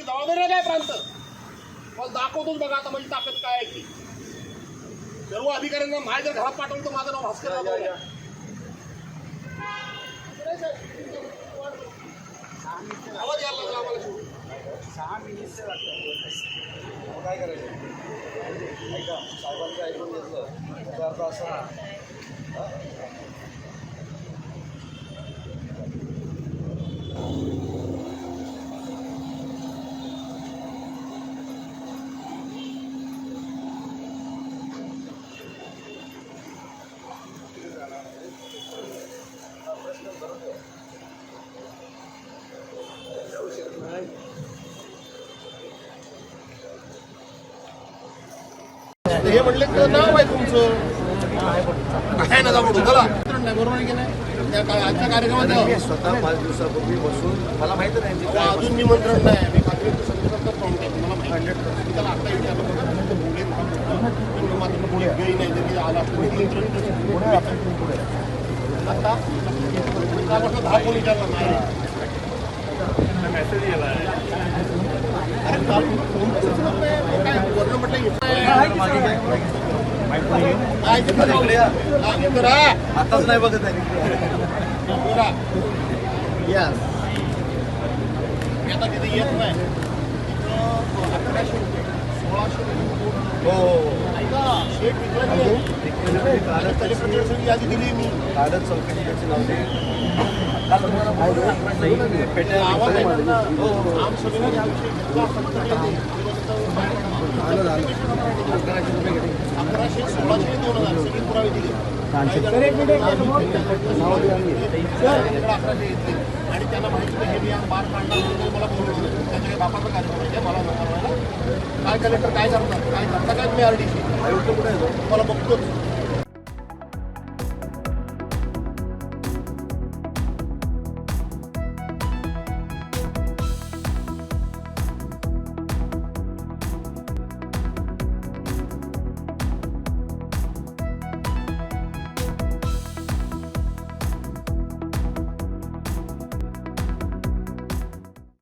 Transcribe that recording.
जबाबदारी काय प्रांत मला दाखवतोच बघा आता माझी ताकद काय आहे की सर्व अधिकाऱ्यांना माझ्या घरात पाठवलं तर माझं नाव भास्कर आवाज यायला लागला आम्हाला 6 मिनिट काय करायचं ऐका साहेबांचं ऐकून घेतलं त्याचा अर्थ असा हे म्हणले तर नाव आहे तुमचं काय ना जाऊ चला नाही बरोबर आहे की नाही आजच्या कार्यक्रमात स्वतः 5 दिवसापूर्वी बसून मला माहिती नाही अजून निमंत्रण नाही मी खात्री संदर्भात फोन केला मला माहिती त्याला आता विचारलं मात्र पुढे गेली नाही तरी आला निमंत्रण पुढे आता 10 फोन विचारला नाही मेसेज गेला अरे काय वर्ण म्हटलं आताच नाही बघत आहे आता तिथे येत नाही 1100-1600 हो ऐका शेट कलेक्टर यादी दिली मी कागद चौकशी त्याची लावली आवाज आहे ना आम सगळ्यांना 1100-1600 2000 सगळी पुरावे दिले आणि त्यांना माहिती हे मी बार काढणार मला बोलवलं त्याच्या काही बापाचा कार्यक्रम आहे मला नकारवायला काय कलेक्टर काय करतात काय करता काय तुम्ही आरडीसी मला बघतोच